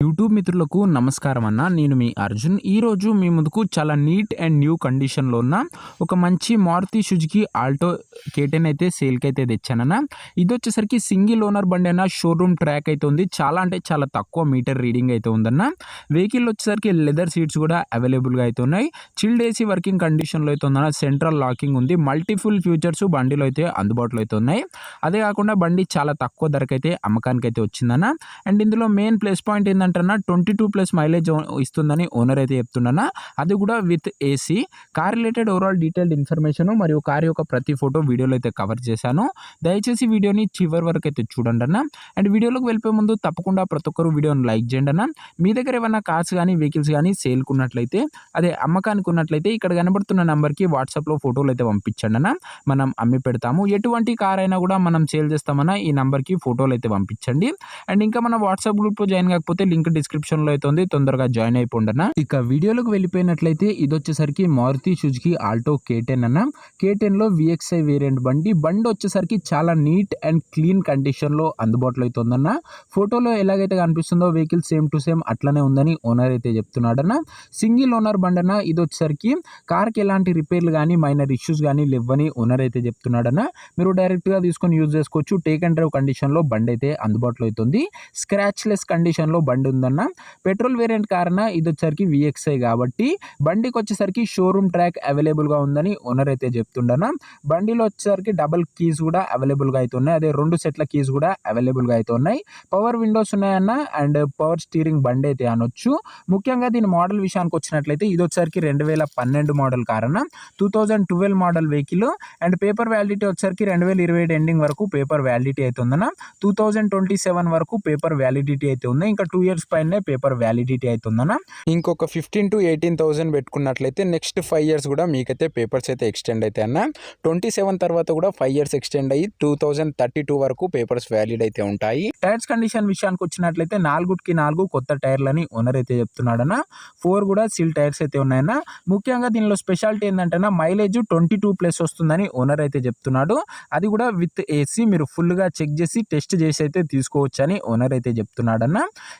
YouTube మిత్రులకు నమస్కారం అన్న. నేను మీ అర్జున్. ఈరోజు మీ ముందుకు చాలా నీట్ అండ్ న్యూ కండిషన్‌లో ఉన్న ఒక మంచి మారుతి సుజుకి ఆల్టో K10 అయితే సేల్‌కి అయితే తెచ్చానన్న. ఇదొచ్చేసరికి సింగిల్ ఓనర్ బండి అన్న. షోరూమ్ ట్రాక్ అయితే ఉంది. చాలా అంటే చాలా తక్కువ మీటర్ రీడింగ్ అయితే ఉందన్న. వెహికల్ వచ్చేసరికి లెదర్ సీట్స్ కూడా అవైలబుల్‌గా అయితే ఉన్నాయి. చిల్డ్ ఏసీ వర్కింగ్ కండిషన్‌లో అయితే ఉందన్న. సెంట్రల్ లాకింగ్ ఉంది. మల్టిపుల్ ఫీచర్స్ బండిలో అయితే అందుబాటులో అయితే ఉన్నాయి. అదే కాకుండా బండి చాలా తక్కువ ధరకైతే అమ్మకానికైతే వచ్చిందన్న. అండ్ ఇందులో మెయిన్ ప్లస్ పాయింట్ ఏందంటన్నా 22+ మైలేజ్ ఇస్తుందని ఓనర్ అయితే చెప్తుండన్న. అది కూడా with AC. Car related overall detailed information మరియు కార్ యొక్క ప్రతి ఫోటో వీడియోలో అయితే కవర్ చేశాను. దయచేసి వీడియోని చివరి వరకు అయితే చూడండి అన్న. అండ్ వీడియోలోకి వెళ్ళిపోయే ముందు తప్పకుండా ప్రతి ఒక్కరు వీడియోని లైక్ చేయండి అన్న. మీ దగ్గర ఏమైనా కార్స్ కానీ వెహికల్స్ కానీ సేల్కి ఉన్నట్లయితే, అదే అమ్మకానికి ఉన్నట్లయితే ఇక్కడ కనబడుతున్న నెంబర్కి వాట్సాప్లో ఫోటోలు అయితే పంపించండి అన్న. మనం అమ్మి పెడతాము. ఎటువంటి కార్ అయినా కూడా మనం సేల్ చేస్తామన్న. ఈ నెంబర్కి ఫోటోలు అయితే పంపించండి. అండ్ ఇంకా మన వాట్సాప్ గ్రూప్లో జాయిన్ కాకపోతే లింక్ డిస్క్రిప్షన్లో అయితే ఉంది. తొందరగా జాయిన్ అయిపోండి అన్న. ఇక వీడియోలోకి వెళ్ళిపోయినట్లయితే ఇది వచ్చేసరికి మారుతి సుజుకి ఆల్టో K10 అన్న. K10లో VXI వేరియంట్ బండి వచ్చేసరికి చాలా నీట్ అండ్ క్లీన్ కండిషన్లో అందుబాటులో అయితే ఉందన్న. ఫోటోలో ఎలాగైతే కనిపిస్తుందో వెహికల్ సేమ్ టు సేమ్ అట్లనే ఉందని ఓనర్ అయితే చెప్తున్నాడన్న. సింగిల్ ఓనర్ బండి అన్న. ఇది వచ్చేసరికి కార్కి ఎలాంటి రిపేర్లు కానీ మైనర్ ఇష్యూస్ కానీ లేవని ఓనర్ అయితే చెప్తున్నాడన్న. మీరు డైరెక్ట్గా తీసుకొని యూజ్ చేసుకోవచ్చు. టేక్ అండ్ డ్రైవ్ కండిషన్లో బండి అయితే అందుబాటులో అవుతుంది. స్క్రాచ్ లెస్ కండిషన్లో బండి ఉందన్న. పెట్రోల్ వేరియంట్ కార్ అన్న. ఇది వచ్చేసరికి VXI కాబట్టి బండికి వచ్చేసరికి షోరూమ్ ట్రాక్ అవైలబుల్గా ఉందని ఓనర్ అయితే చెప్తుండన్న. బండిలో వచ్చేసరికి డబుల్ కీస్ కూడా అవైలబుల్గా అయితే ఉన్నాయి. అదే 2 సెట్ల కీస్ కూడా అవైలబుల్గా అయితే ఉన్నాయి. పవర్ విండోస్ ఉన్నాయన్న. అండ్ పవర్ స్టీరింగ్ బండి అయితే అనొచ్చు. ముఖ్యంగా దీని మోడల్ విషయానికి వచ్చినట్లయితే ఇది వచ్చేసరికి 2012 మోడల్ కార్ అన్న. 2012 model vehicle. And paper validity వచ్చేసరికి 2027 ఎండింగ్ వరకు పేపర్ వ్యాలిడిటీ అయితే ఉందన్న. 2027 వరకు పేపర్ వ్యాలిడిటీ అయితే ఉంది. ఇంకా 2 ఇయర్స్ పైనే పేపర్ వ్యాలిడిటీ అయితే ఉందన్న. ఇంకొక 15,000 to 18,000 పెట్టుకున్నట్లయితే నెక్స్ట్ 5 ఇయర్స్ కూడా మీకైతే పేపర్స్ అయితే ఎక్స్టెండ్ అయితే అన్న. 27 తర్వాత కూడా 5 ఇయర్స్ ఎక్స్టెండ్ అయ్యి 2032 వరకు పేపర్స్ వ్యాలిడ్ అయితే ఉంటాయి. టైర్స్ కండిషన్ విషయానికి వచ్చినట్లయితే 4 కొత్త టైర్లని ఓనర్ అయితే చెప్తున్నాడన్న. 4 కూడా సీల్ టైర్స్ అయితే ఉన్నాయన్న. ముఖ్యంగా దీనిలో స్పెషాలిటీ ఏంటంటే మైలేజ్ 22+ వస్తుందని ఓనర్ అయితే చెప్తున్నాడు. అది కూడా విత్ ఏసీ. మీరు ఫుల్గా చెక్ చేసి టెస్ట్ చేసి అయితే తీసుకోవచ్చు అని ఓనర్ అయితే చెప్తున్నాడన్న.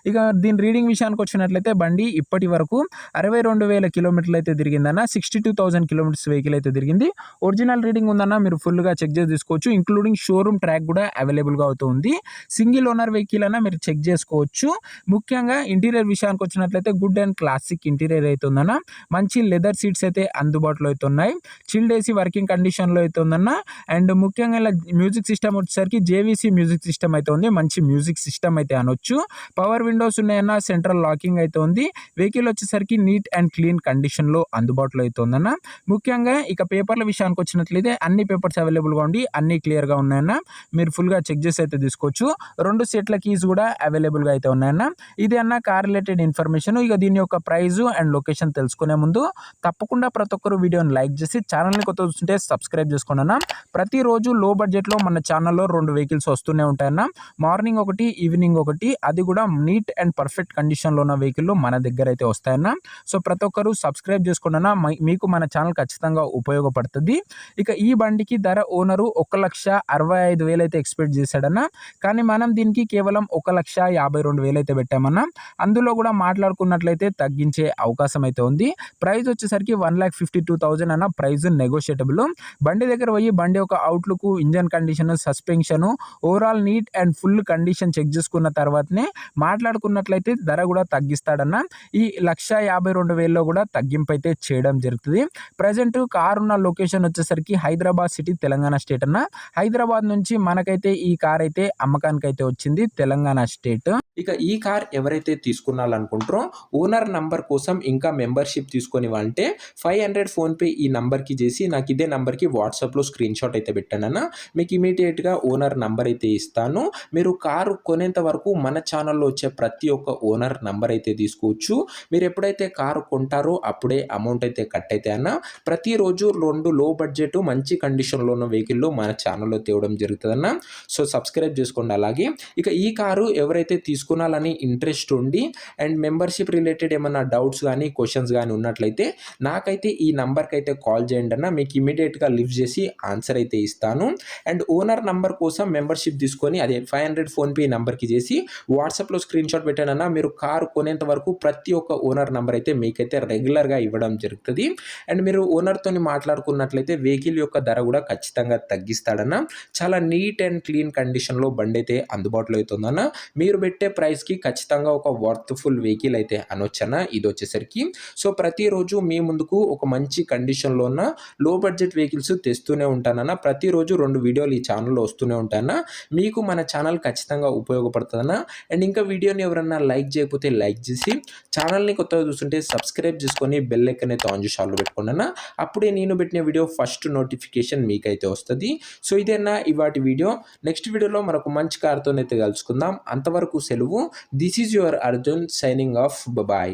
ఇక దీని రీడింగ్ విషయానికి వచ్చినట్లయితే బండి ఇప్పటి వరకు 62,000 కిలోమీటర్లు అయితే తిరిగిందన్న. 62,000 కిలోమీటర్స్ వెహికల్ అయితే తిరిగింది. ఒరిజినల్ రీడింగ్ ఉందన్న. మీరు ఫుల్గా చెక్ చేసి తీసుకోవచ్చు. ఇంక్లూడింగ్ షోరూమ్ ట్రాక్ కూడా అవైలబుల్గా అవుతుంది. సింగిల్ ఓనర్ వెహికల్ అన్న. మీరు చెక్ చేసుకోవచ్చు. ముఖ్యంగా ఇంటీరియర్ విషయానికి వచ్చినట్లయితే గుడ్ అండ్ క్లాసిక్ ఇంటీరియర్ అయితే ఉందన్న. మంచి లెదర్ సీట్స్ అయితే అందుబాటులో అయితే ఉన్నాయి. చిల్డ్ ఏసీ వర్కింగ్ కండిషన్లో అయితే ఉందన్న. అండ్ ముఖ్యంగా ఇలా మ్యూజిక్ సిస్టమ్ వచ్చేసరికి JVC మ్యూజిక్ సిస్టమ్ అయితే ఉంది. మంచి మ్యూజిక్ సిస్టమ్ అయితే అనొచ్చు. పవర్ విండోస్ ఉన్నాయన్న. సెంట్రల్ లాకింగ్ అయితే ఉంది. వెహికల్ వచ్చేసరికి నీట్ అండ్ క్లీన్ కండిషన్లో అందుబాటులో అయితే ఉందన్న. ముఖ్యంగా ఇక పేపర్ల విషయానికి వచ్చినట్లయితే అన్ని పేపర్స్ అవైలబుల్గా ఉండి అన్ని క్లియర్గా ఉన్నాయన్న. మీరు ఫుల్గా చెక్ చేసి అయితే తీసుకోవచ్చు. 2 సెట్ల కీస్ కూడా అవైలబుల్గా అయితే ఉన్నాయన్న. ఇది అన్న కార్ రిలేటెడ్ ఇన్ఫర్మేషన్. ఇక దీని యొక్క ప్రైస్ అండ్ లొకేషన్ తెలుసుకునే ముందు తప్పకుండా ప్రతి ఒక్కరు వీడియోని లైక్ చేసి ఛానల్ని కొత్త చూస్తుంటే సబ్స్క్రైబ్ చేసుకోండి అన్న. ప్రతిరోజు లో బడ్జెట్లో మన ఛానల్లో 2 వెహికల్స్ వస్తూనే ఉంటాయన్న. మార్నింగ్ ఒకటి, ఈవినింగ్ ఒకటి. అది కూడా నీట్ అండ్ పర్ఫెక్ట్ కండిషన్లో ఉన్న వెహికల్ మన దగ్గర అయితే వస్తాయన్న. సో ప్రతి ఒక్కరు సబ్స్క్రైబ్ చేసుకోండి అన్న. మీకు మన ఛానల్ ఖచ్చితంగా ఉపయోగపడుతుంది. ఇక ఈ బండికి ధర ఓనరు 1,65,000 అయితే ఎక్స్పెక్ట్ చేశాడన్న. కానీ మనం దీనికి కేవలం 1,52,000 అయితే పెట్టామన్న. అందులో కూడా మాట్లాడుకున్నట్లయితే తగ్గించే అవకాశం అయితే ఉంది. ప్రైస్ వచ్చేసరికి 1,52,000 అన్న. Price negotiable. బండి దగ్గర పోయి బండి యొక్క outlook, engine condition, suspension overall neat and full condition check చేసుకున్న తర్వాతనే మాట్లాడుకున్నట్లయితే ధర కూడా తగ్గిస్తాడన్న. ఈ 1,52,000లో కూడా తగ్గింపు అయితే చేయడం జరుగుతుంది. ప్రజెంట్ కార్ ఉన్న లొకేషన్ వచ్చేసరికి హైదరాబాద్ సిటీ, తెలంగాణ స్టేట్ అన్న. హైదరాబాద్ నుంచి మనకైతే ఈ కార్ అయితే అమ్మకానికి అయితే వచ్చింది, తెలంగాణ స్టేట్. ఇక ఈ కార్ ఎవరైతే తీసుకున్నారనుకుంటారో ఓనర్ నంబర్ కోసం ఇంకా మెంబర్షిప్ తీసుకొని అంటే 500 ఫోన్పే ఈ నంబర్కి చేసి నాకు ఇదే నంబర్కి వాట్సాప్లో స్క్రీన్ షాట్ అయితే పెట్టానన్న. మీకు ఇమీడియట్గా ఓనర్ నంబర్ అయితే ఇస్తాను. మీరు కారు కొనేంత వరకు మన ఛానల్లో వచ్చే ప్రతి ఒక్క ఓనర్ నంబర్ అయితే తీసుకోవచ్చు. మీరు ఎప్పుడైతే కారు కొంటారో అప్పుడే అమౌంట్ అయితే కట్ అయితే అన్న. ప్రతిరోజు 2 లో బడ్జెట్ మంచి కండిషన్లో ఉన్న వెహికల్లో మన ఛానల్లో తేవడం జరుగుతుందన్న. సో సబ్స్క్రైబ్ చేసుకోండి. అలాగే ఇక ఈ కారు ఎవరైతే తీసుకున్నాలని ఇంట్రెస్ట్ ఉండి అండ్ మెంబర్షిప్ రిలేటెడ్ ఏమైనా డౌట్స్ కానీ క్వశ్చన్స్ కానీ ఉన్నట్లయితే నాకైతే ఈ నంబర్కి అయితే కాల్ చేయండి అన్న. మీకు ఇమీడియట్గా లిఫ్ట్ చేసి ఆన్సర్ అయితే ఇస్తాను. అండ్ ఓనర్ నంబర్ కోసం మెంబర్షిప్ తీసుకొని అదే 500 ఫోన్పే నంబర్కి చేసి వాట్సాప్లో స్క్రీన్ షాట్ పెట్టానన్నా మీరు కారు కొనేంత వరకు ప్రతి ఒక్క ఓనర్ నంబర్ అయితే మీకైతే రెగ్యులర్‌గా ఇవ్వడం జరుగుతది. అండ్ మీరు ఓనర్‌తోని మాట్లాడుకున్నట్లయితే వెహికల్ యొక్క ధర కూడా ఖచ్చితంగా తగ్గిస్తాడన్న. చాలా నీట్ అండ్ క్లీన్ కండిషన్‌లో బండైతే అందుబాటులో అయితే ఉందన్న. మీరు పెట్టే ప్రైస్‌కి ఖచ్చితంగా ఒక వర్త్‌ఫుల్ వెహికల్ అయితే అనొచ్చన్న ఇదొచ్చేసరికి. సో, ప్రతిరోజు మీ ముందుకు ఒక మంచి కండిషన్‌లో ఉన్న లో బడ్జెట్ వెహికల్స్ తెస్తూనే ఉంటానన్న. ప్రతిరోజు 2 వీడియోలు ఈ ఛానెల్‌లో వస్తూనే ఉంటాయన్న. మీకు మన ఛానల్ ఖచ్చితంగా ఉపయోగపడుతదన్న. అండ్ ఇంకా వీడియోని ఎవరన్నా లైక్ చేయకపోతే లైక్ చేసి, ఛానల్‌ని కొత్తగా చూస్తుంటే సబ్స్క్రైబ్ చేసుకొని బెల్ ఐకాన్ అయితే ఆన్ చేసి ఆల్‌లో పెట్టుకోండన్న. అప్పుడే నేను పెట్టిన వీడియో ఫస్ట్ నోటిఫికేషన్ మీకైతే వస్తది. సో, ఇదేనా ఇవాటి వీడియో. నెక్స్ట్ వీడియోలో మరొక మంచి కార్‌తోనైతే కలుసుకుందాం. అంతవరకు సెలవు. This is your Arjun signing off. Bye.